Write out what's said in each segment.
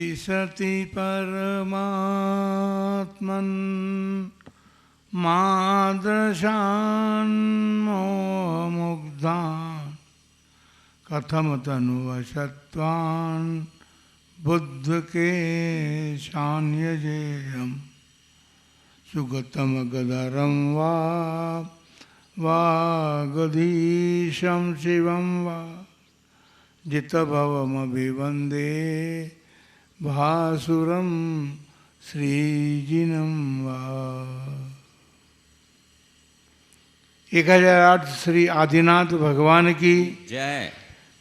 सति परमात्मन् मादृशान् मोमुग्धान् कथम तनुवशत्वान् बुद्ध के शान्यजेयम् सुगतम गदरं वा गधीशं शिवं वा जितभवमभिवन्दे भासुरं श्रीजिनं वा। 1008 श्री आदिनाथ भगवान की जय।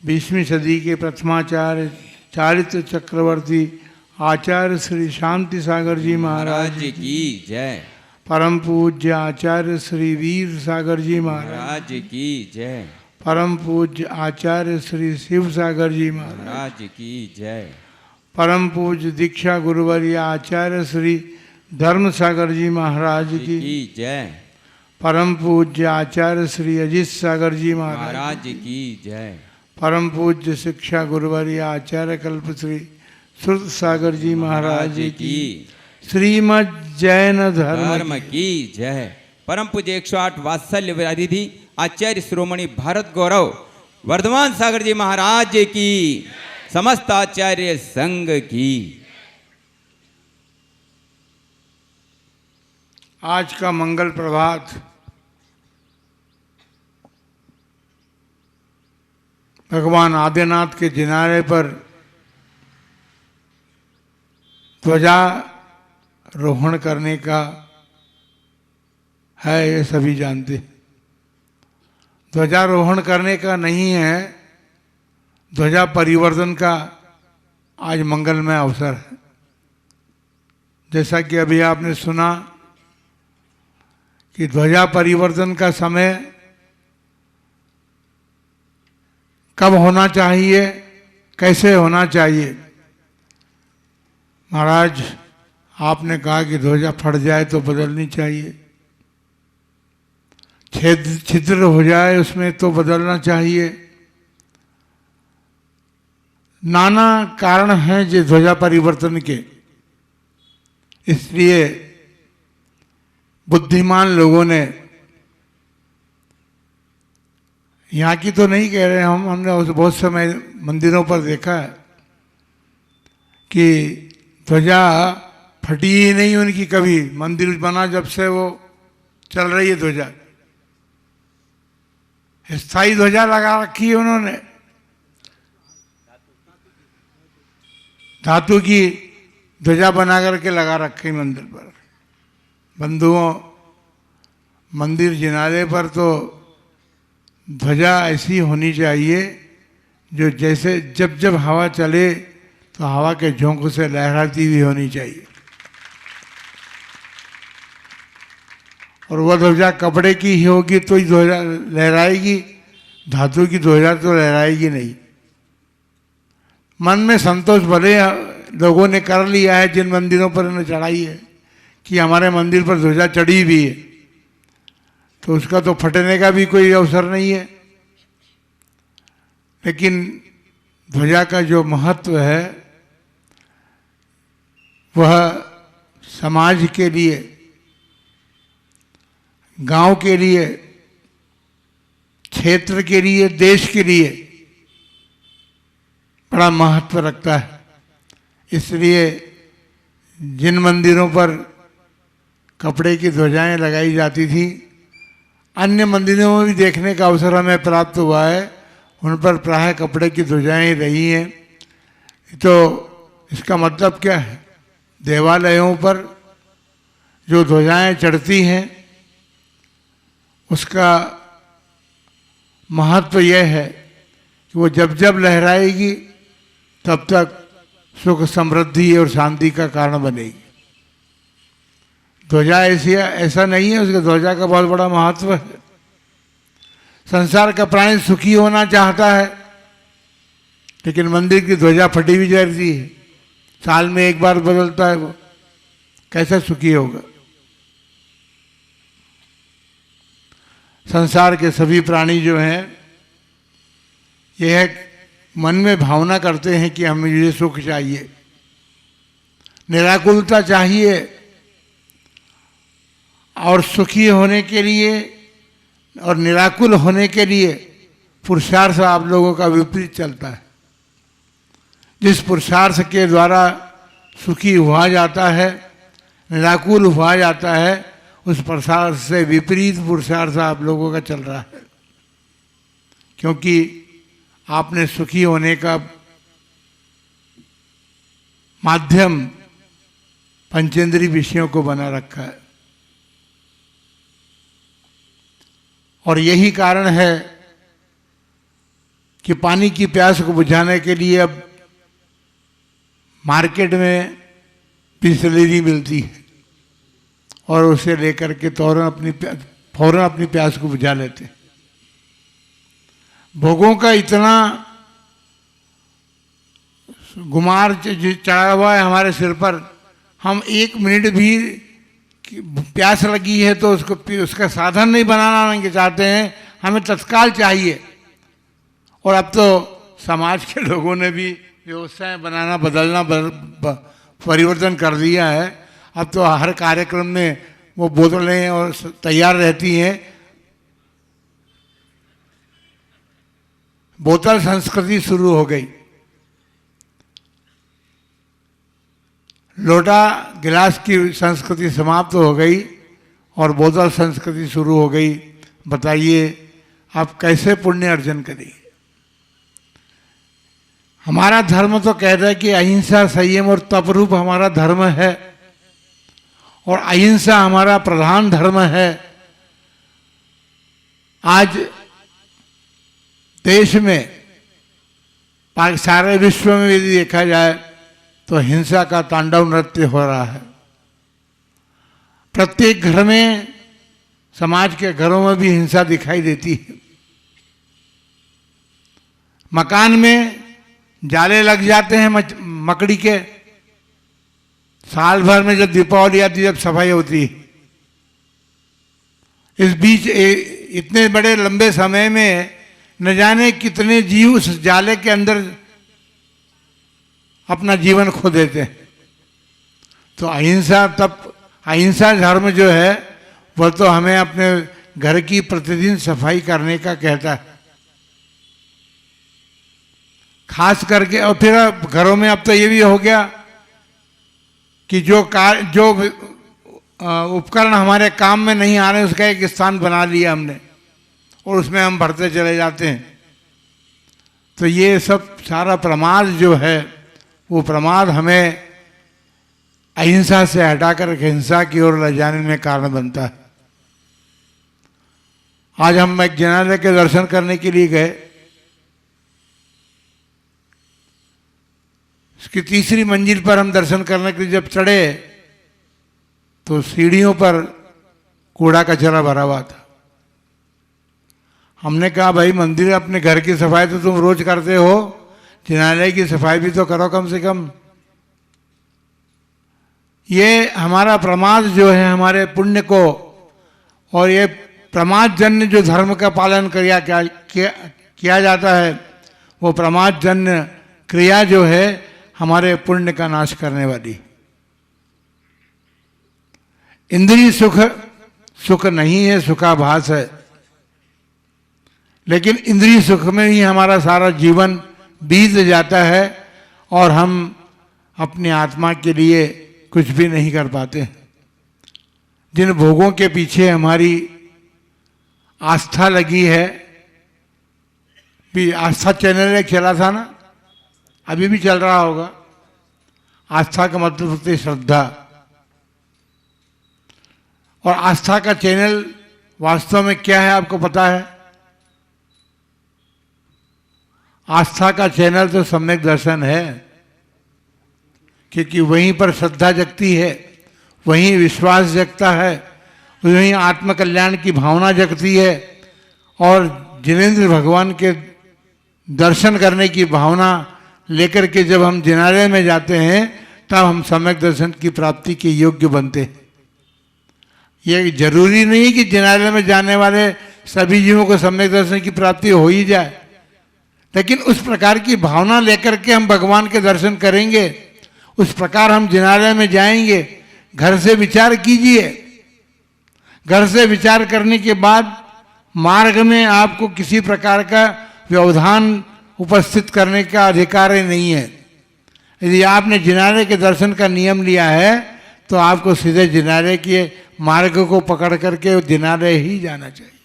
20वीं सदी के प्रथमाचार्य चारित्र चक्रवर्ती आचार्य श्री शांति सागर जी महाराज की जय। परम पूज्य आचार्य श्री वीर सागर जी महाराज की जय। परम पूज्य आचार्य श्री शिव सागर जी महाराज की जय। परम पूज्य दीक्षा गुरुवर्य आचार्य श्री धर्म सागर जी महाराज की जय। परम पूज्य आचार्य श्री अजित सागर जी महाराज की जय। परम पूज्य शिक्षा गुरुवर्य आचार्य कल्प श्री श्रुत सागर जी महाराज की श्रीमद् जैन धर्म की जय। परम पूज्य 108 वात्सल्य विराधिधि आचार्य शिरोमणि भारत गौरव वर्धमान सागर जी महाराज की समस्त आचार्य संघ की। आज का मंगल प्रभात भगवान आदिनाथ के किनारे पर ध्वजारोहण करने का है, ये सभी जानते। ध्वजारोहण करने का नहीं है, ध्वजा परिवर्तन का आज मंगलमय अवसर है। जैसा कि अभी आपने सुना कि ध्वजा परिवर्तन का समय कब होना चाहिए, कैसे होना चाहिए। महाराज आपने कहा कि ध्वजा फट जाए तो बदलनी चाहिए, छिद्र हो जाए उसमें तो बदलना चाहिए। नाना कारण हैं जो ध्वजा परिवर्तन के। इसलिए बुद्धिमान लोगों ने, यहाँ की तो नहीं कह रहे हमने बहुत समय मंदिरों पर देखा है कि ध्वजा फटी ही नहीं उनकी कभी। मंदिर बना जब से वो चल रही है ध्वजा, स्थायी ध्वजा लगा रखी है उन्होंने, धातु की ध्वजा बना करके लगा रखी मंदिर पर। बंधुओं, मंदिर जिनारे पर तो ध्वजा ऐसी होनी चाहिए जो जैसे जब जब हवा चले तो हवा के झोंकों से लहराती हुई होनी चाहिए। और वह ध्वजा कपड़े की ही होगी तो ही ध्वजा लहराएगी, धातु की ध्वजा तो लहराएगी नहीं। मन में संतोष भले लोगों ने कर लिया है, जिन मंदिरों पर इन्हें चढ़ाई है कि हमारे मंदिर पर ध्वजा चढ़ी भी है, तो उसका तो फटने का भी कोई अवसर नहीं है। लेकिन ध्वजा का जो महत्व है वह समाज के लिए, गांव के लिए, क्षेत्र के लिए, देश के लिए बड़ा महत्व रखता है। इसलिए जिन मंदिरों पर कपड़े की ध्वजाएं लगाई जाती थी, अन्य मंदिरों में भी देखने का अवसर हमें प्राप्त हुआ है, उन पर प्रायः कपड़े की ध्वजाएं रही हैं। तो इसका मतलब क्या है, देवालयों पर जो ध्वजाएं चढ़ती हैं उसका महत्व यह है कि वो जब जब लहराएगी तब तक सुख समृद्धि और शांति का कारण बनेगी। ध्वजा ऐसा नहीं है, उसके ध्वजा का बहुत बड़ा महत्व है। संसार का प्राणी सुखी होना चाहता है, लेकिन मंदिर की ध्वजा फटी हुई रहती है, साल में एक बार बदलता है, वो कैसा सुखी होगा। संसार के सभी प्राणी जो हैं यह मन में भावना करते हैं कि हमें ये सुख चाहिए, निराकुलता चाहिए, और सुखी होने के लिए और निराकुल होने के लिए पुरुषार्थ आप लोगों का विपरीत चलता है। जिस पुरुषार्थ के द्वारा सुखी हुआ जाता है, निराकुल हुआ जाता है, उस पुरुषार्थ से विपरीत पुरुषार्थ आप लोगों का चल रहा है, क्योंकि आपने सुखी होने का माध्यम पंचेंद्रीय विषयों को बना रखा है। और यही कारण है कि पानी की प्यास को बुझाने के लिए अब मार्केट में बिसलेरी मिलती है और उसे लेकर के फौरन अपनी प्यास को बुझा लेते हैं। भोगों का इतना गुमार चढ़ा हुआ है हमारे सिर पर, हम 1 मिनट भी प्यास लगी है तो उसका साधन नहीं बनाना चाहते हैं, हमें तत्काल चाहिए। और अब तो समाज के लोगों ने भी व्यवस्थाएं बनाना परिवर्तन कर दिया है। अब तो हर कार्यक्रम में वो बोतलें और तैयार रहती हैं। बोतल संस्कृति शुरू हो गई, लोटा गिलास की संस्कृति समाप्त हो गई और बोतल संस्कृति शुरू हो गई। बताइए आप कैसे पुण्य अर्जन करेंगे? हमारा धर्म तो कहता है कि अहिंसा, संयम और तप रूप हमारा धर्म है, और अहिंसा हमारा प्रधान धर्म है। आज देश में, सारे विश्व में यदि देखा जाए तो हिंसा का तांडव नृत्य हो रहा है। प्रत्येक घर में, समाज के घरों में भी हिंसा दिखाई देती है। मकान में जाले लग जाते हैं मकड़ी के, साल भर में जब दीपावली आती है, जब सफाई होती है। इस बीच इतने बड़े लंबे समय में न जाने कितने जीव उस जाले के अंदर अपना जीवन खो देते हैं। तो अहिंसा धर्म जो है वह तो हमें अपने घर की प्रतिदिन सफाई करने का कहता है, खास करके। और फिर घरों में अब तो ये भी हो गया कि जो उपकरण हमारे काम में नहीं आ रहे उसका एक स्थान बना लिया हमने और उसमें हम भरते चले जाते हैं। तो ये सब सारा प्रमाद जो है, वो प्रमाद हमें अहिंसा से हटाकर हिंसा की ओर ले जाने में कारण बनता है। आज हम एक जनालय के दर्शन करने के लिए गए। उसकी 3री मंजिल पर हम दर्शन करने के लिए जब चढ़े तो सीढ़ियों पर कूड़ा कचरा भरा हुआ था। हमने कहा भाई मंदिर, अपने घर की सफाई तो तुम रोज करते हो, जिनालय की सफाई भी तो करो कम से कम। ये हमारा प्रमाद जो है हमारे पुण्य को, और ये प्रमादजन्य जो धर्म का पालन किया जाता है, वो प्रमादजन्य क्रिया जो है हमारे पुण्य का नाश करने वाली। इंद्रिय सुख नहीं है, सुखाभास है। लेकिन इंद्रिय सुख में ही हमारा सारा जीवन बीत जाता है और हम अपनी आत्मा के लिए कुछ भी नहीं कर पाते। जिन भोगों के पीछे हमारी आस्था लगी है, भी आस्था चैनल एक चला था ना, अभी भी चल रहा होगा। आस्था का मतलब होती है श्रद्धा, और आस्था का चैनल वास्तव में क्या है आपको पता है? आस्था का चैनल तो सम्यक दर्शन है, क्योंकि वहीं पर श्रद्धा जगती है, वहीं विश्वास जगता है, वहीं आत्मकल्याण की भावना जगती है, और जिनेंद्र भगवान के दर्शन करने की भावना लेकर के जब हम जिनालय में जाते हैं तब हम सम्यक दर्शन की प्राप्ति के योग्य बनते हैं। ये जरूरी नहीं कि जिनालय में जाने वाले सभी जीवों को सम्यक दर्शन की प्राप्ति हो ही जाए, लेकिन उस प्रकार की भावना लेकर के हम भगवान के दर्शन करेंगे, उस प्रकार हम जिनालय में जाएंगे। घर से विचार कीजिए। घर से विचार करने के बाद मार्ग में आपको किसी प्रकार का व्यवधान उपस्थित करने का अधिकार ही नहीं है। यदि आपने जिनालय के दर्शन का नियम लिया है तो आपको सीधे जिनालय के मार्ग को पकड़ करके जिनालय ही जाना चाहिए।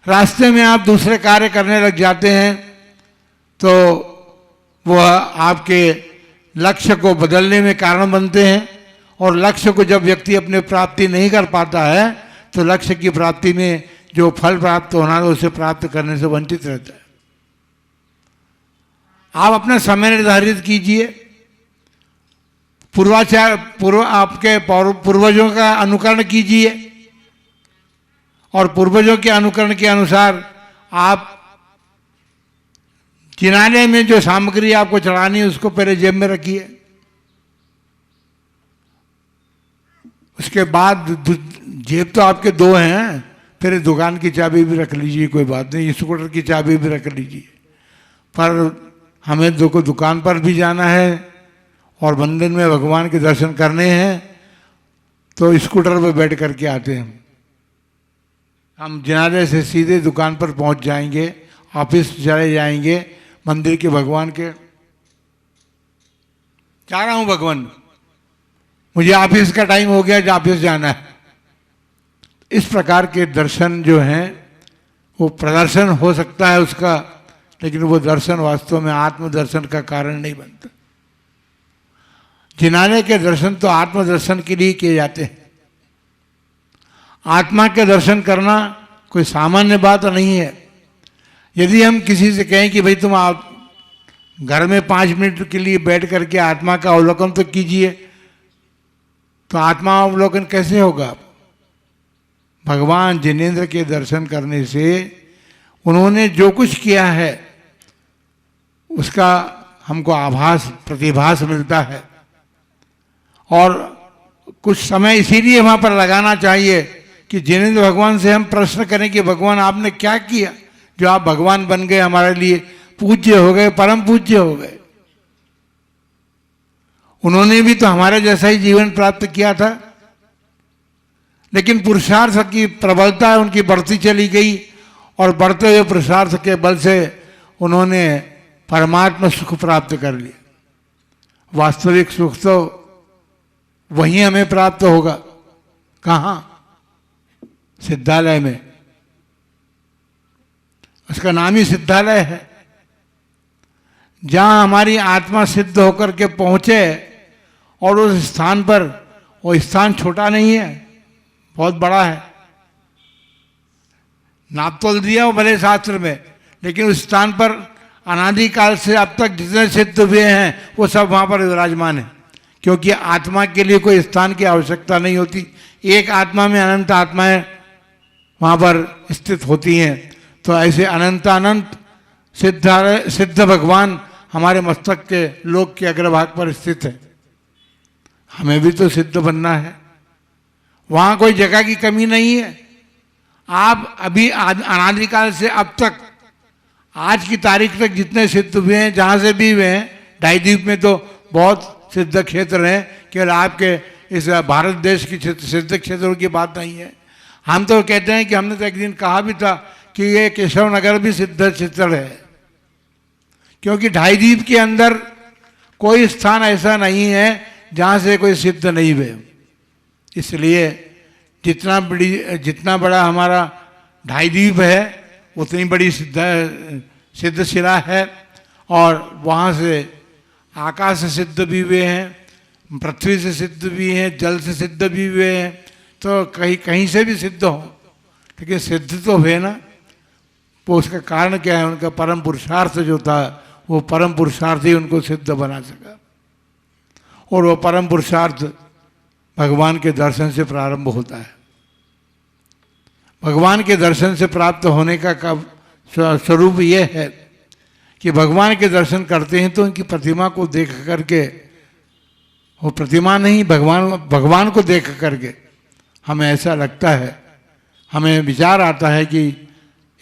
रास्ते में आप दूसरे कार्य करने लग जाते हैं तो वह आपके लक्ष्य को बदलने में कारण बनते हैं, और लक्ष्य को जब व्यक्ति अपने प्राप्ति नहीं कर पाता है तो लक्ष्य की प्राप्ति में जो फल प्राप्त होना है उसे प्राप्त करने से वंचित रहता है। आप अपना समय निर्धारित कीजिए। आपके पूर्वजों का अनुकरण कीजिए, और पूर्वजों के अनुकरण के अनुसार आप जिनालय में जो सामग्री आपको चढ़ानी है उसको पहले जेब में रखिए। उसके बाद जेब तो आपके दो हैं, फिर दुकान की चाबी भी रख लीजिए, कोई बात नहीं, स्कूटर की चाबी भी रख लीजिए। पर हमें दुकान पर भी जाना है और मंदिर में भगवान के दर्शन करने हैं, तो स्कूटर पर बैठ करके आते हैं। हम जिनालय से सीधे दुकान पर पहुंच जाएंगे, ऑफिस चले जाएंगे, मंदिर के भगवान के जा रहा हूं भगवान, मुझे ऑफिस का टाइम हो गया, जो ऑफिस जाना है। इस प्रकार के दर्शन जो हैं वो प्रदर्शन हो सकता है उसका, लेकिन वो दर्शन वास्तव में आत्मदर्शन का कारण नहीं बनता। जिनालय के दर्शन तो आत्मदर्शन के लिए किए जाते हैं। आत्मा के दर्शन करना कोई सामान्य बात नहीं है। यदि हम किसी से कहें कि भाई तुम आप घर में 5 मिनट के लिए बैठ करके आत्मा का अवलोकन तो कीजिए, तो आत्मा अवलोकन कैसे होगा? भगवान जिनेंद्र के दर्शन करने से उन्होंने जो कुछ किया है उसका हमको आभास प्रतिभास मिलता है, और कुछ समय इसीलिए वहाँ पर लगाना चाहिए कि जिनेंद्र भगवान से हम प्रश्न करें कि भगवान आपने क्या किया जो आप भगवान बन गए, हमारे लिए पूज्य हो गए, परम पूज्य हो गए। उन्होंने भी तो हमारे जैसा ही जीवन प्राप्त किया था, लेकिन पुरुषार्थ की प्रबलता उनकी बढ़ती चली गई, और बढ़ते हुए पुरुषार्थ के बल से उन्होंने परमात्मा सुख प्राप्त कर लिया। वास्तविक सुख तो वही हमें प्राप्त होगा। कहाँ? सिद्धालय में। उसका नाम ही सिद्धालय है। जहाँ हमारी आत्मा सिद्ध होकर के पहुँचे, और उस स्थान पर, वो स्थान छोटा नहीं है, बहुत बड़ा है। नाप तोल दिया वो भले शास्त्र में, लेकिन उस स्थान पर अनादिकाल से अब तक जितने सिद्ध हुए हैं वो सब वहाँ पर विराजमान है, क्योंकि आत्मा के लिए कोई स्थान की आवश्यकता नहीं होती। एक आत्मा में अनंत आत्माएं वहाँ पर स्थित होती हैं। तो ऐसे अनंत सिद्ध भगवान हमारे मस्तक के लोक के अग्रभाग पर स्थित है। हमें भी तो सिद्ध बनना है। वहाँ कोई जगह की कमी नहीं है। आप अभी अनादिकाल से अब तक आज की तारीख तक जितने सिद्ध हुए हैं, जहाँ से भी हुए हैं, ढाईद्वीप में तो बहुत सिद्ध क्षेत्र हैं, केवल आपके इस भारत देश की सिद्ध क्षेत्रों की बात नहीं है। हम तो कहते हैं कि हमने तो एक दिन कहा भी था कि ये केशव नगर भी सिद्ध क्षेत्र है, क्योंकि ढाईद्वीप के अंदर कोई स्थान ऐसा नहीं है जहाँ से कोई सिद्ध नहीं हुए। इसलिए जितना बड़ा हमारा ढाईद्वीप है उतनी बड़ी सिद्ध शिला है, और वहाँ से आकाश से सिद्ध भी हुए हैं, पृथ्वी से सिद्ध भी हैं, जल से सिद्ध भी हुए हैं। तो कहीं से भी सिद्ध हो, लेकिन सिद्ध तो हुए ना। तो उसका कारण क्या है? उनका परम पुरुषार्थ जो था, वो परम पुरुषार्थ ही उनको सिद्ध बना सका, और वो परम पुरुषार्थ भगवान के दर्शन से प्रारंभ होता है। भगवान के दर्शन से प्राप्त होने का स्वरूप ये है कि भगवान के दर्शन करते हैं तो उनकी प्रतिमा को देख करके, वो प्रतिमा नहीं, भगवान को देख करके हमें ऐसा लगता है, हमें विचार आता है कि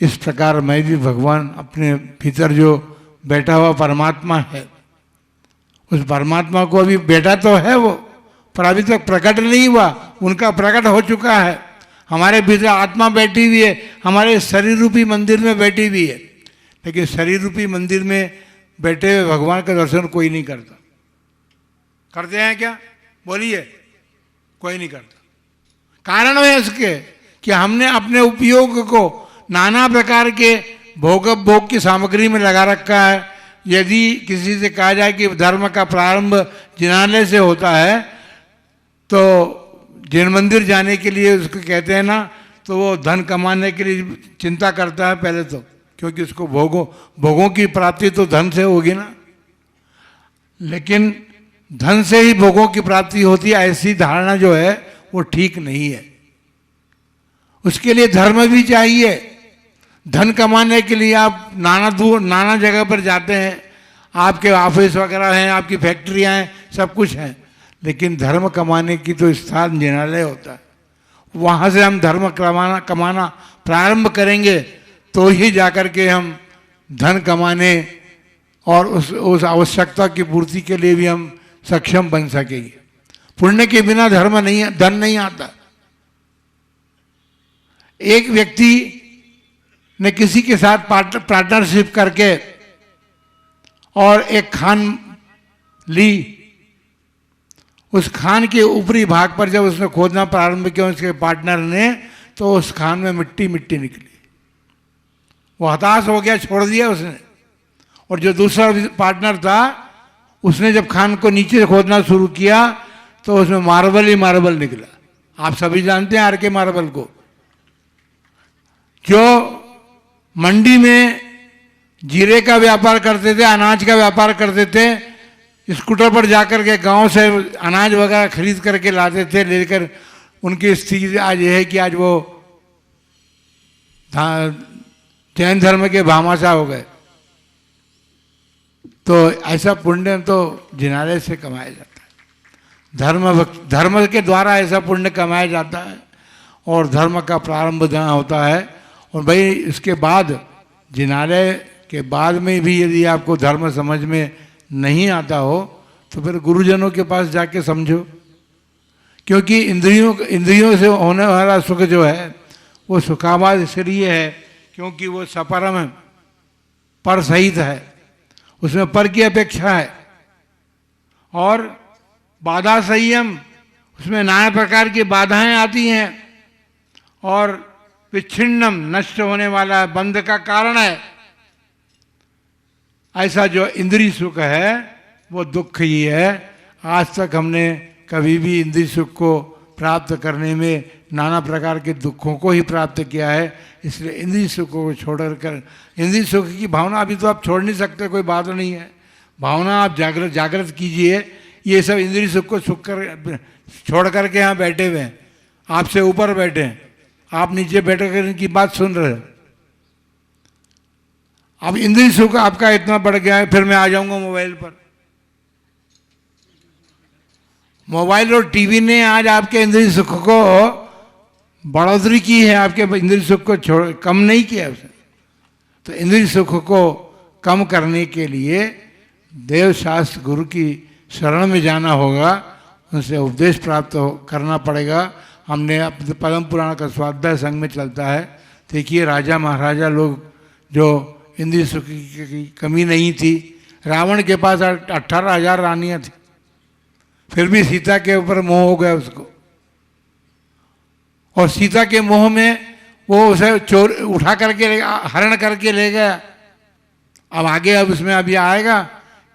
इस प्रकार मैं भी भगवान अपने भीतर जो बैठा हुआ परमात्मा है उस परमात्मा को अभी बेटा तो है वो, पर अभी तक प्रकट नहीं हुआ, उनका प्रकट हो चुका है। हमारे भीतर आत्मा बैठी हुई है, हमारे शरीर रूपी मंदिर में बैठी हुई है, लेकिन शरीर रूपी मंदिर में बैठे हुए भगवान का दर्शन कोई नहीं करता। करते हैं क्या? बोलिए, कोई नहीं करता। कारण है इसके कि हमने अपने उपयोग को नाना प्रकार के भोग की सामग्री में लगा रखा है। यदि किसी से कहा जाए कि धर्म का प्रारंभ जिनालय से होता है, तो जिन मंदिर जाने के लिए उसको कहते हैं ना, तो वो धन कमाने के लिए चिंता करता है पहले तो, क्योंकि उसको भोगों की प्राप्ति तो धन से होगी ना। लेकिन धन से ही भोगों की प्राप्ति होती है, ऐसी धारणा जो है वो ठीक नहीं है। उसके लिए धर्म भी चाहिए। धन कमाने के लिए आप नाना जगह पर जाते हैं, आपके ऑफिस वगैरह हैं, आपकी फैक्ट्रियां हैं, सब कुछ है, लेकिन धर्म कमाने की तो स्थान जिनालय होता है। वहाँ से हम धर्म कमाना प्रारंभ करेंगे तो ही जाकर के हम धन कमाने और उस आवश्यकता की पूर्ति के लिए भी हम सक्षम बन सकेंगे। पुण्य के बिना धन नहीं आता। एक व्यक्ति ने किसी के साथ पार्टनरशिप करके और एक खान ली। उस खान के ऊपरी भाग पर जब उसने खोदना प्रारंभ किया उसके पार्टनर ने, तो उस खान में मिट्टी निकली। वो हताश हो गया, छोड़ दिया उसने। और जो दूसरा पार्टनर था, उसने जब खान को नीचे खोदना शुरू किया तो उसमें मार्बल ही मार्बल निकला। आप सभी जानते हैं आर.के. मार्बल को, जो मंडी में जीरे का व्यापार करते थे, अनाज का व्यापार करते थे, स्कूटर पर जाकर के गांव से अनाज वगैरह खरीद करके लाते थे, लेकर उनकी स्थिति आज यह है कि आज वो जैन धर्म के भामाशा हो गए। तो ऐसा पुण्य तो जिनालय से कमाया जाता है। धर्म के द्वारा ऐसा पुण्य कमाया जाता है और धर्म का प्रारंभ जहाँ होता है। और भाई इसके बाद जिनालय के बाद में भी यदि आपको धर्म समझ में नहीं आता हो तो फिर गुरुजनों के पास जाके समझो, क्योंकि इंद्रियों से होने वाला सुख जो है वो सुखावाद इसलिए है क्योंकि वो सपरम है, पर सहित है, उसमें पर की अपेक्षा है। और बाधा संयम, उसमें नाना प्रकार की बाधाएं आती हैं और विच्छिन्नम, नष्ट होने वाला बंध का कारण है। ऐसा जो इंद्रिय सुख है वो दुख ही है। आज तक हमने कभी भी इंद्रिय सुख को प्राप्त करने में नाना प्रकार के दुखों को ही प्राप्त किया है। इसलिए इंद्रिय सुख को छोड़कर, इंद्रिय सुख की भावना अभी तो आप छोड़ नहीं सकते, कोई बात नहीं है। भावना आप जागृत कीजिए। ये सब इंद्रिय सुख को छोड़ करके यहाँ बैठे हुए हैं, आपसे ऊपर बैठे हैं, आप नीचे बैठ कर इनकी बात सुन रहे हैं। अब इंद्रिय सुख आपका इतना बढ़ गया है, फिर मैं आ जाऊंगा मोबाइल पर। मोबाइल और टीवी ने आज आपके इंद्रिय सुख को बढ़ोतरी की है, आपके इंद्रिय सुख को कम नहीं किया उसने। तो इंद्रिय सुख को कम करने के लिए देव शास्त्र गुरु की शरण में जाना होगा, उनसे उपदेश प्राप्त करना पड़ेगा। हमने अपने पद्म पुराण का स्वाध्याय संघ में चलता है। देखिए राजा महाराजा लोग जो इंद्रिय सुख की कमी नहीं थी, रावण के पास 18,000 रानियां थी, फिर भी सीता के ऊपर मोह हो गया उसको। और सीता के मोह में वो उसे चोर उठा करके हरण करके ले गया। अब आगे अब उसमें अभी आएगा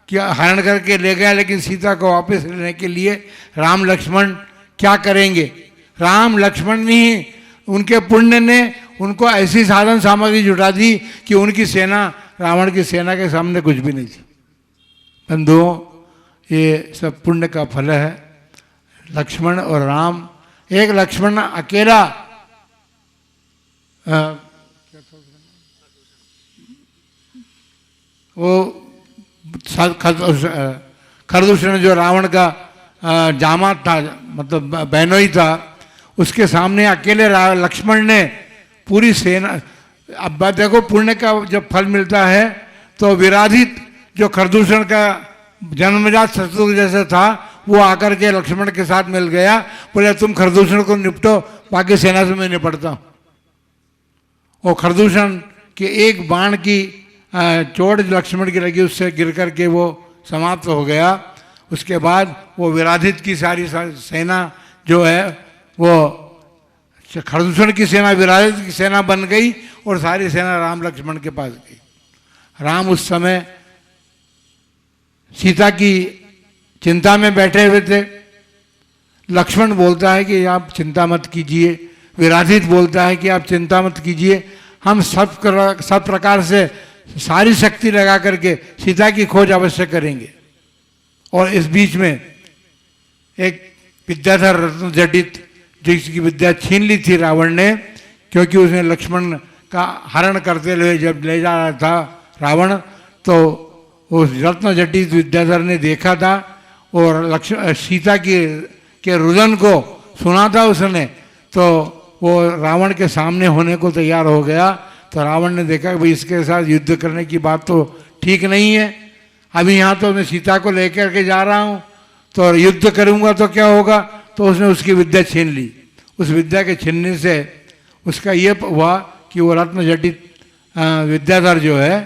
कि हरण करके ले गया, लेकिन सीता को वापस लेने के लिए राम लक्ष्मण क्या करेंगे? राम लक्ष्मण नहीं, उनके पुण्य ने उनको ऐसी साधन सामग्री जुटा दी कि उनकी सेना रावण की सेना के सामने कुछ भी नहीं थी। बंधुओं, ये सब पुण्य का फल है। लक्ष्मण और राम, एक लक्ष्मण अकेला वो खरदूषण जो रावण का जामात था, मतलब बहनोई था, उसके सामने अकेले लक्ष्मण ने पूरी सेना। अब देखो पुण्य का जब फल मिलता है तो विराधित जो खरदूषण का जन्मजात शत्रु जैसे था, वो आकर के लक्ष्मण के साथ मिल गया, बोले तुम खरदूषण को निपटो, बाकी सेना से मैं निपटता हूँ। और खरदूषण के एक बाण की चोट लक्ष्मण की लगी, उससे गिर करके वो समाप्त हो गया। उसके बाद वो विराधित की सारी सेना जो है वो खरदूषण की सेना विराजित की सेना बन गई और सारी सेना राम लक्ष्मण के पास गई। राम उस समय सीता की चिंता में बैठे हुए थे। लक्ष्मण बोलता है कि आप चिंता मत कीजिए, विराजित बोलता है कि आप चिंता मत कीजिए, हम सब प्रकार से सारी शक्ति लगा करके सीता की खोज अवश्य करेंगे। और इस बीच में एक विद्याधर रत्न जटित, जिसकी विद्या छीन ली थी रावण ने, क्योंकि उसने लक्ष्मण का हरण करते हुए जब ले जा रहा था रावण, तो उस रत्न जटित विद्याधर ने देखा था और सीता के रुदन को सुना था उसने, तो वो रावण के सामने होने को तैयार हो गया। तो रावण ने देखा कि भाई इसके साथ युद्ध करने की बात तो ठीक नहीं है, अभी यहाँ तो मैं सीता को लेकर के जा रहा हूँ, तो युद्ध करूँगा तो क्या होगा। तो उसने उसकी विद्या छीन ली। उस विद्या के छीनने से उसका ये हुआ कि वो रत्न जटित विद्याधर जो है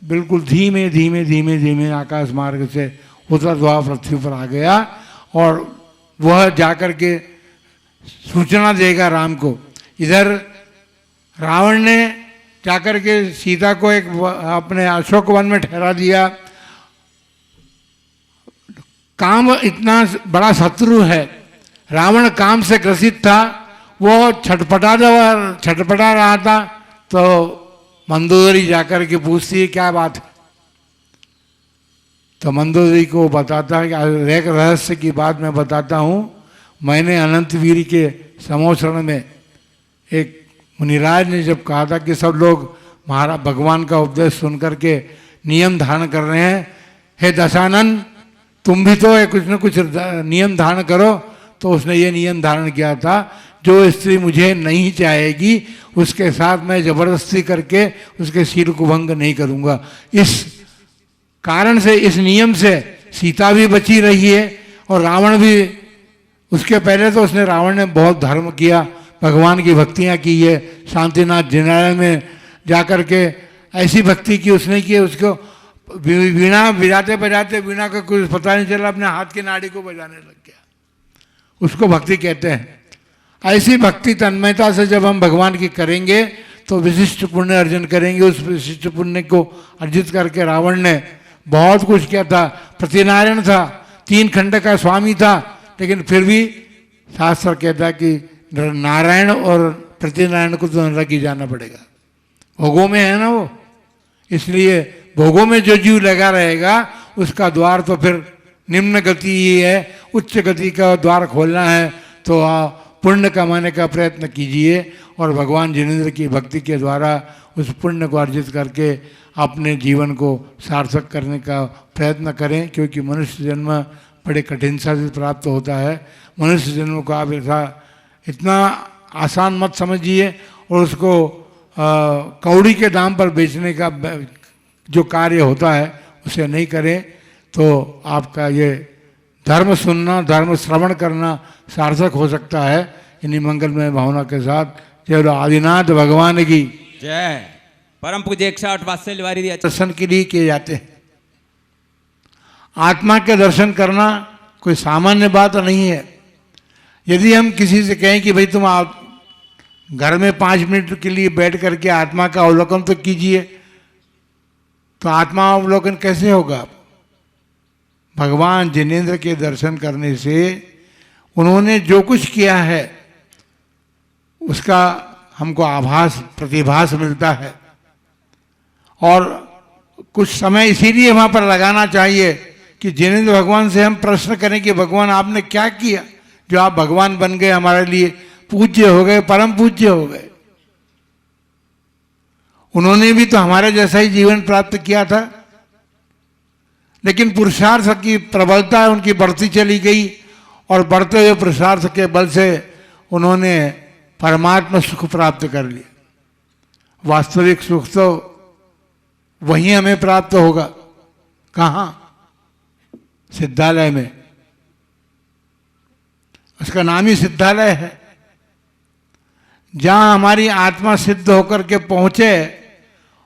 बिल्कुल धीमे धीमे धीमे धीमे आकाश मार्ग से उतर हुआ पृथ्वी पर आ गया और वह जाकर के सूचना देगा राम को। इधर रावण ने जाकर के सीता को एक अपने अशोक वन में ठहरा दिया। काम इतना बड़ा शत्रु है, रावण काम से ग्रसित था, वो छटपटा रहा था। तो मंदोदरी जाकर के पूछती है क्या बात है। तो मंदोदरी को बताता है कि एक रहस्य की बात मैं बताता हूँ। मैंने अनंतवीर के समोसरण में एक मुनिराज ने जब कहा था कि सब लोग महाराज भगवान का उपदेश सुन करके नियम धारण कर रहे हैं, हे दशानन तुम भी तो कुछ न कुछ नियम धारण करो। तो उसने ये नियम धारण किया था, जो स्त्री मुझे नहीं चाहेगी उसके साथ मैं जबरदस्ती करके उसके शील को भंग नहीं करूँगा। इस कारण से, इस नियम से सीता भी बची रही है और रावण भी। उसके पहले तो उसने रावण ने बहुत धर्म किया, भगवान की भक्तियाँ की है, शांतिनाथ जिनालय में जाकर के ऐसी भक्ति की उसने की, उसको वीणा बजाते बजाते वीणा का कुछ पता नहीं चला, अपने हाथ की नाड़ी को बजाने लग गया। उसको भक्ति कहते हैं। ऐसी भक्ति तन्मयता से जब हम भगवान की करेंगे तो विशिष्ट पुण्य अर्जन करेंगे। उस विशिष्ट पुण्य को अर्जित करके रावण ने बहुत कुछ किया था। प्रतिनारायण था, 3 खंड का स्वामी था, लेकिन फिर भी शास्त्र कहता है कि नारायण और प्रतिनारायण को तो नरक ही जाना पड़ेगा, भोगों में है ना वो। इसलिए भोगों में जो जीव लगा रहेगा उसका द्वार तो फिर निम्न गति ही है। उच्च गति का द्वार खोलना है तो पुण्य कमाने का प्रयत्न कीजिए और भगवान जिनेंद्र की भक्ति के द्वारा उस पुण्य को अर्जित करके अपने जीवन को सार्थक करने का प्रयत्न करें। क्योंकि मनुष्य जन्म बड़े कठिनता से प्राप्त होता है। मनुष्य जन्म को आप ऐसा इतना आसान मत समझिए और उसको कौड़ी के दाम पर बेचने का जो कार्य होता है उसे नहीं करें तो आपका ये धर्म सुनना, धर्म श्रवण करना सार्थक हो सकता है। इन्हीं मंगलमय भावना के साथ जय आदिनाथ भगवान की जय। परम पूज्य 108 वात्सल्य वारिधि दर्शन के लिए किए जाते हैं। आत्मा के दर्शन करना कोई सामान्य बात नहीं है। यदि हम किसी से कहें कि भाई तुम आप घर में 5 मिनट के लिए बैठ करके आत्मा का अवलोकन तो कीजिए, तो आत्मा अवलोकन कैसे होगा? भगवान जिनेंद्र के दर्शन करने से उन्होंने जो कुछ किया है उसका हमको आभास, प्रतिभास मिलता है। और कुछ समय इसीलिए वहाँ पर लगाना चाहिए कि जिनेंद्र भगवान से हम प्रश्न करें कि भगवान आपने क्या किया जो आप भगवान बन गए, हमारे लिए पूज्य हो गए, परम पूज्य हो गए। उन्होंने भी तो हमारे जैसा ही जीवन प्राप्त किया था, लेकिन पुरुषार्थ की प्रबलता उनकी बढ़ती चली गई और बढ़ते हुए पुरुषार्थ के बल से उन्होंने परमात्मा सुख प्राप्त कर लिया। वास्तविक सुख तो वहीं हमें प्राप्त होगा। कहाँ? सिद्धालय में, उसका नाम ही सिद्धालय है। जहाँ हमारी आत्मा सिद्ध होकर के पहुँचे,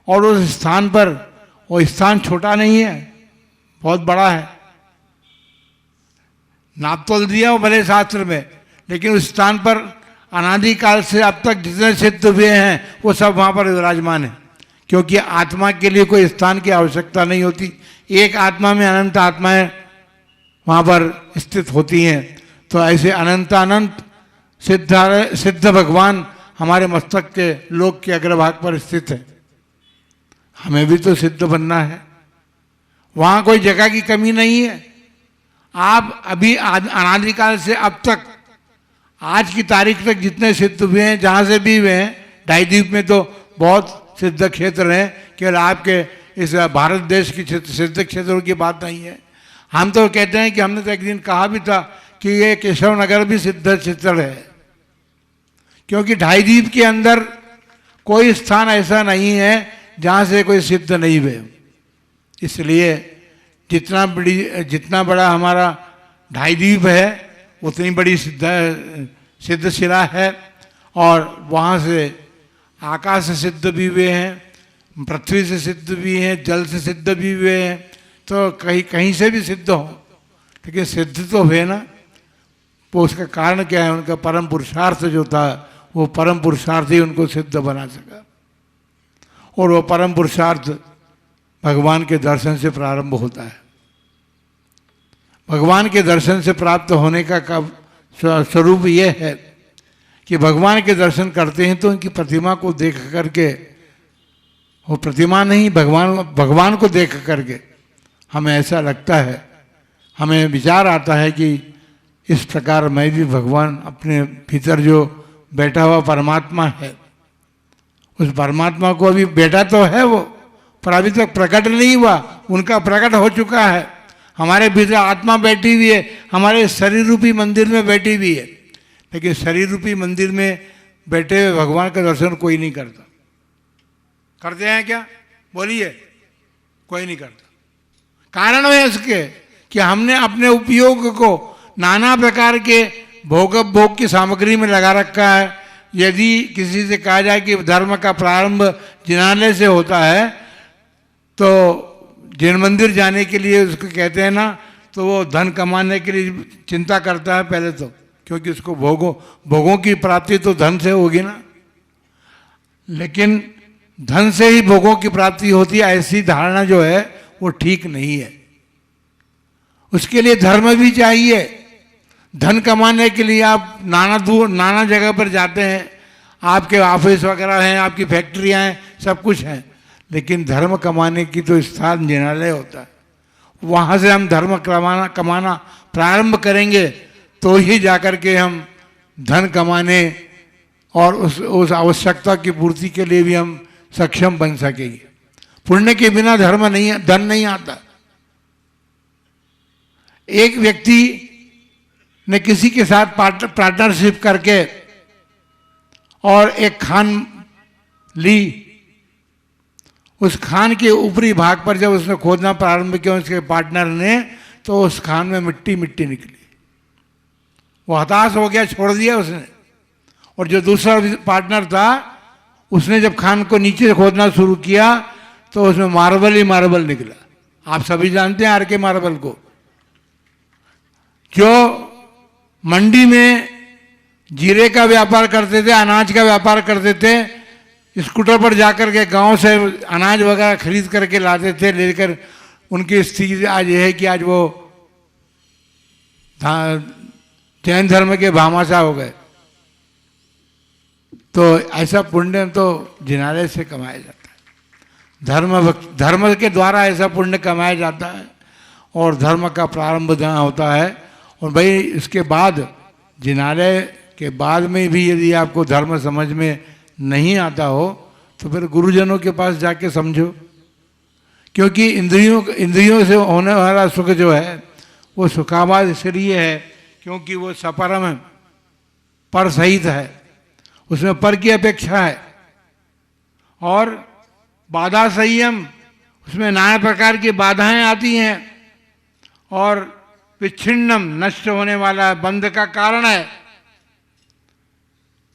और उस स्थान पर, वो स्थान छोटा नहीं है, बहुत बड़ा है। नाप तोल दिया वो भले शास्त्र में, लेकिन उस स्थान पर अनादिकाल से अब तक जितने सिद्ध हुए हैं वो सब वहाँ पर विराजमान है। क्योंकि आत्मा के लिए कोई स्थान की आवश्यकता नहीं होती, एक आत्मा में अनंत आत्माएं वहाँ पर स्थित होती हैं। तो ऐसे अनंत अनंत सिद्ध भगवान हमारे मस्तक के लोक के अग्रभाग पर स्थित है। हमें भी तो सिद्ध बनना है, वहाँ कोई जगह की कमी नहीं है। आप अभी अनादिकाल से अब तक आज की तारीख तक जितने सिद्ध हुए हैं, जहाँ से भी हुए हैं, ढाई द्वीप में तो बहुत सिद्ध क्षेत्र हैं, केवल आपके इस भारत देश की सिद्ध क्षेत्रों की बात नहीं है। हम तो कहते हैं कि हमने तो एक दिन कहा भी था कि ये केशव नगर भी सिद्ध क्षेत्र है, क्योंकि ढाई द्वीप के अंदर कोई स्थान ऐसा नहीं है जहाँ से कोई सिद्ध नहीं हुए। इसलिए जितना बड़ा हमारा ढाई द्वीप है, उतनी बड़ी सिद्ध शिला है। और वहाँ से आकाश से सिद्ध भी हुए हैं, पृथ्वी से सिद्ध भी हैं, जल से सिद्ध भी हुए हैं। तो कहीं से भी सिद्ध हो, लेकिन सिद्ध तो हुए ना। तो उसका कारण क्या है? उनका परम पुरुषार्थ जो था, वो परम पुरुषार्थ ही उनको सिद्ध बना सका। और वो परम पुरुषार्थ भगवान के दर्शन से प्रारंभ होता है। भगवान के दर्शन से प्राप्त होने का स्वरूप ये है कि भगवान के दर्शन करते हैं तो उनकी प्रतिमा को देख करके, वो प्रतिमा नहीं, भगवान को देख करके हमें ऐसा लगता है, हमें विचार आता है कि इस प्रकार मैं भी भगवान अपने भीतर जो बैठा हुआ परमात्मा है, उस परमात्मा को अभी बैठा तो है वो, पर अभी तक प्रकट नहीं हुआ। उनका प्रकट हो चुका है। हमारे भीतर आत्मा बैठी हुई है, हमारे शरीर रूपी मंदिर में बैठी हुई है, लेकिन शरीर रूपी मंदिर में बैठे हुए भगवान का दर्शन कोई नहीं करता। करते हैं क्या? बोलिए। कोई नहीं करता। कारण है इसके कि हमने अपने उपयोग को नाना प्रकार के भोग की सामग्री में लगा रखा है। यदि किसी से कहा जाए कि धर्म का प्रारंभ जिनालय से होता है, तो जिन मंदिर जाने के लिए उसको कहते हैं ना, तो वो धन कमाने के लिए चिंता करता है पहले तो, क्योंकि उसको भोगों की प्राप्ति तो धन से होगी ना। लेकिन धन से ही भोगों की प्राप्ति होती है, ऐसी धारणा जो है वो ठीक नहीं है। उसके लिए धर्म भी चाहिए। धन कमाने के लिए आप नाना जगह पर जाते हैं, आपके ऑफिस वगैरह हैं, आपकी फैक्ट्रियां हैं, सब कुछ है, लेकिन धर्म कमाने की तो स्थान जिनालय होता है। वहाँ से हम धर्म कमाना प्रारंभ करेंगे तो ही जाकर के हम धन कमाने और उस आवश्यकता की पूर्ति के लिए भी हम सक्षम बन सकेंगे। पुण्य के बिना धन नहीं आता। एक व्यक्ति ने किसी के साथ पार्टनरशिप करके और एक खान ली। उस खान के ऊपरी भाग पर जब उसने खोदना प्रारंभ किया उसके पार्टनर ने, तो उस खान में मिट्टी निकली। वो हताश हो गया, छोड़ दिया उसने। और जो दूसरा पार्टनर था, उसने जब खान को नीचे से खोदना शुरू किया तो उसमें मार्बल ही मार्बल निकला। आप सभी जानते हैं आर.के. मार्बल को, जो मंडी में जीरे का व्यापार करते थे, अनाज का व्यापार करते थे, स्कूटर पर जाकर के गांव से अनाज वगैरह खरीद करके लाते थे, लेकर उनकी स्थिति आज यह है कि आज वो जैन धर्म के भामाशाह हो गए। तो ऐसा पुण्य तो जिनालय से कमाया जाता है। धर्म के द्वारा ऐसा पुण्य कमाया जाता है, और धर्म का प्रारंभ जहाँ होता है। और भाई इसके बाद जिनालय के बाद में भी यदि आपको धर्म समझ में नहीं आता हो तो फिर गुरुजनों के पास जाके समझो, क्योंकि इंद्रियों से होने वाला सुख जो है वो सुखावाद इसलिए है क्योंकि वो सपरम है, पर सहित है, उसमें पर की अपेक्षा है। और बाधा संयम, उसमें नाना प्रकार की बाधाएं आती हैं, और विच्छिन्नम नष्ट होने वाला बंध का कारण है।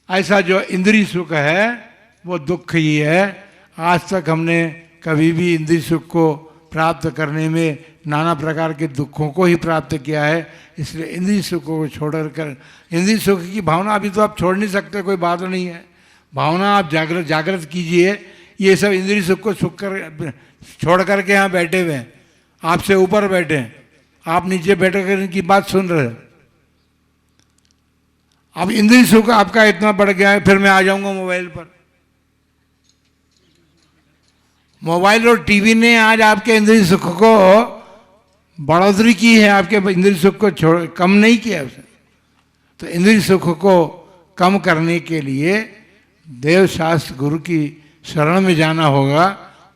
ऐसा जो इंद्रिय सुख है वो दुख ही है। आज तक हमने कभी भी इंद्रिय सुख को प्राप्त करने में नाना प्रकार के दुखों को ही प्राप्त किया है। इसलिए इंद्रिय सुख को छोड़कर, इंद्रिय सुख की भावना अभी तो आप छोड़ नहीं सकते, कोई बात नहीं है। भावना आप जागृत कीजिए। ये सब इंद्रिय सुख को छोड़ करके यहाँ बैठे हुए हैं, आपसे ऊपर बैठे हैं, आप नीचे बैठ कर इनकी बात सुन रहे हैं। अब इंद्रिय सुख आपका इतना बढ़ गया है, फिर मैं आ जाऊंगा मोबाइल पर। मोबाइल और टीवी ने आज आपके इंद्रिय सुख को बढ़ोतरी की है, आपके इंद्रिय सुख को कम नहीं किया उसने। तो इंद्रिय सुख को कम करने के लिए देव शास्त्र गुरु की शरण में जाना होगा,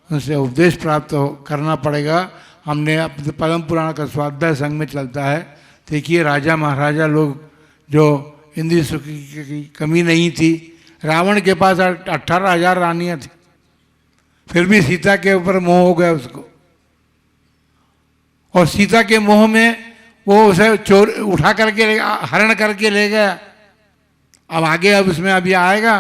उनसे उपदेश प्राप्त करना पड़ेगा। हमने अपने पद्म पुराण का स्वाध्याय संघ में चलता है। देखिए राजा महाराजा लोग जो इंद्रिय सुख की कमी नहीं थी, रावण के पास 18,000 रानियां थी, फिर भी सीता के ऊपर मोह हो गया उसको, और सीता के मोह में वो उसे चोर उठा करके हरण करके ले गया। अब आगे अब उसमें अभी आएगा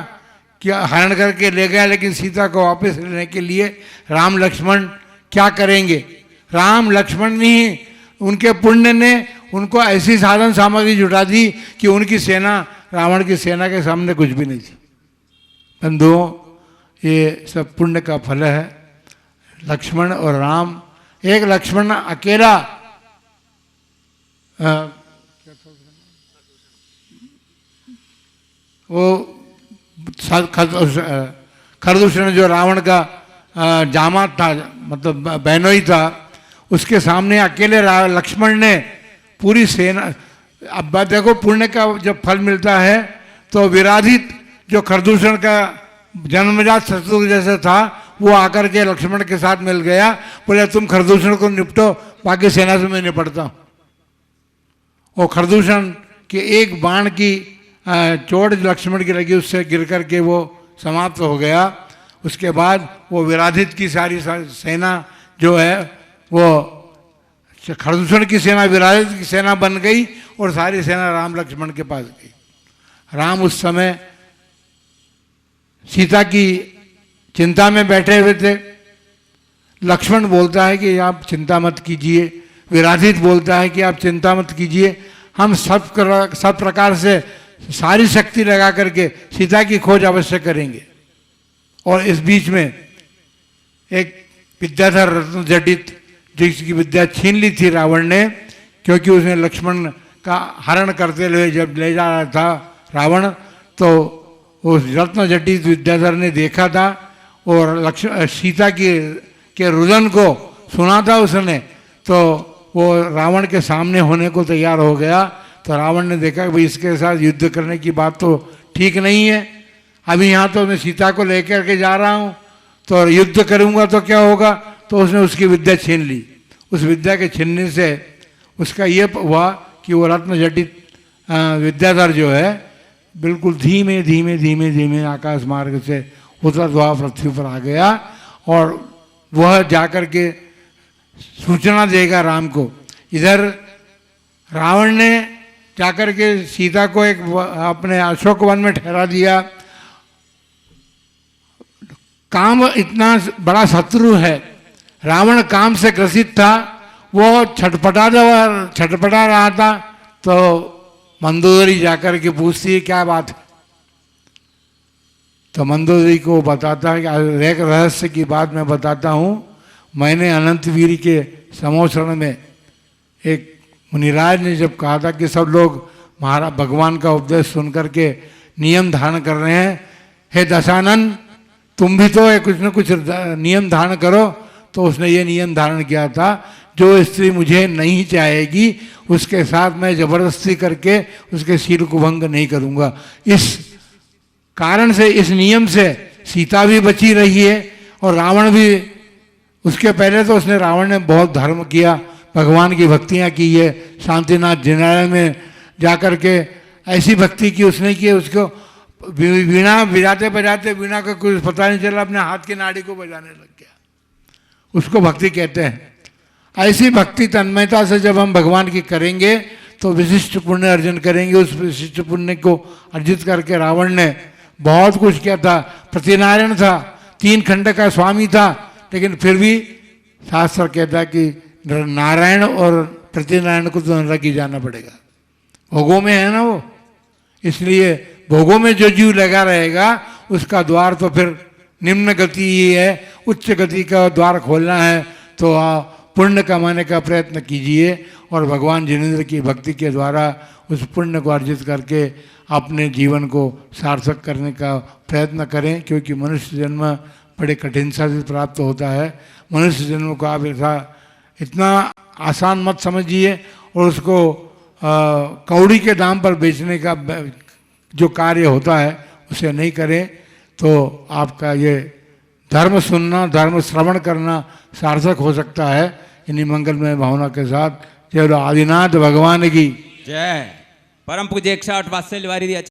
कि हरण करके ले गया, लेकिन सीता को वापस लेने के लिए राम लक्ष्मण क्या करेंगे। राम लक्ष्मण नहीं, उनके पुण्य ने उनको ऐसी साधन सामग्री जुटा दी कि उनकी सेना रावण की सेना के सामने कुछ भी नहीं थी। बंधुओं, ये सब पुण्य का फल है। लक्ष्मण और राम, एक लक्ष्मण अकेला वो खरदूषण जो रावण का जामा था, मतलब बहनोई था, उसके सामने अकेले लक्ष्मण ने पूरी सेना। अब देखो पुण्य का जब फल मिलता है तो विराधित जो खरदूषण का जन्मजात शत्रु जैसे था, वो आकर के लक्ष्मण के साथ मिल गया, बोले तुम खरदूषण को निपटो, बाकी सेना से मैं निपटता हूँ। और खरदूषण के एक बाण की चोट लक्ष्मण की लगी, उससे गिर करके वो समाप्त हो गया। उसके बाद वो विराधित की सारी सेना जो है वो खरदूषण की सेना विराजित की सेना बन गई, और सारी सेना राम लक्ष्मण के पास गई। राम उस समय सीता की चिंता में बैठे हुए थे। लक्ष्मण बोलता है कि आप चिंता मत कीजिए, विराजित बोलता है कि आप चिंता मत कीजिए, हम सब प्रकार से सारी शक्ति लगा करके सीता की खोज अवश्य करेंगे। और इस बीच में एक विद्याधर रत्न जटित, जिसकी विद्या छीन ली थी रावण ने, क्योंकि उसने लक्ष्मण का हरण करते हुए जब ले जा रहा था रावण, तो उस रत्न जटित विद्याधर ने देखा था और सीता के रुदन को सुना था उसने, तो वो रावण के सामने होने को तैयार हो गया। तो रावण ने देखा कि भाई इसके साथ युद्ध करने की बात तो ठीक नहीं है, अभी यहाँ तो मैं सीता को लेकर के जा रहा हूँ, तो युद्ध करूँगा तो क्या होगा। तो उसने उसकी विद्या छीन ली। उस विद्या के छीनने से उसका ये हुआ कि वो रत्न जटित विद्याधर जो है बिल्कुल धीमे धीमे धीमे धीमे आकाश मार्ग से उतर हुआ पृथ्वी पर आ गया, और वह जाकर के सूचना देगा राम को। इधर रावण ने जाकर के सीता को एक अपने अशोक वन में ठहरा दिया। काम इतना बड़ा शत्रु है, रावण काम से ग्रसित था, वो छटपटा रहा था। तो मंदोदरी जाकर के पूछती है क्या बात है। तो मंदोदरी को बताता है कि एक रहस्य की बात मैं बताता हूँ। मैंने अनंतवीर के समोसरण में एक मुनिराज ने जब कहा था कि सब लोग महाराज भगवान का उपदेश सुन करके नियम धारण कर रहे हैं, हे दशानन तुम भी तो कुछ न कुछ नियम धारण करो। तो उसने ये नियम धारण किया था, जो स्त्री मुझे नहीं चाहेगी उसके साथ मैं जबरदस्ती करके उसके शील को भंग नहीं करूँगा। इस कारण से, इस नियम से सीता भी बची रही है और रावण भी। उसके पहले तो उसने रावण ने बहुत धर्म किया, भगवान की भक्तियाँ की है, शांतिनाथ जिनालय में जाकर के ऐसी भक्ति की उसने की, उसको वीणा बजाते बजाते वीणा का कुछ पता नहीं चला, अपने हाथ की नाड़ी को बजाने लग गया। उसको भक्ति कहते हैं। ऐसी भक्ति तन्मयता से जब हम भगवान की करेंगे तो विशिष्ट पुण्य अर्जन करेंगे। उस विशिष्ट पुण्य को अर्जित करके रावण ने बहुत कुछ किया था। प्रतिनारायण था, 3 खंड का स्वामी था, लेकिन फिर भी शास्त्र कहता है कि नारायण और प्रतिनारायण को तो नरक ही जाना पड़ेगा। भोगों में है ना वो, इसलिए भोगों में जो जीव लगा रहेगा उसका द्वार तो फिर निम्न गति ही है। उच्च गति का द्वार खोलना है तो पुण्य कमाने का प्रयत्न कीजिए और भगवान जिनेंद्र की भक्ति के द्वारा उस पुण्य को अर्जित करके अपने जीवन को सार्थक करने का प्रयत्न करें, क्योंकि मनुष्य जन्म बड़े कठिनता से प्राप्त होता है। मनुष्य जन्म को आप ऐसा इतना आसान मत समझिए और उसको कौड़ी के दाम पर बेचने का जो कार्य होता है उसे नहीं करें तो आपका ये धर्म सुनना, धर्म श्रवण करना सार्थक हो सकता है। इन्हीं मंगलमय भावना के साथ जय आदिनाथ भगवान की जय। परम पूज्य 108 वात्सल्य वारिधि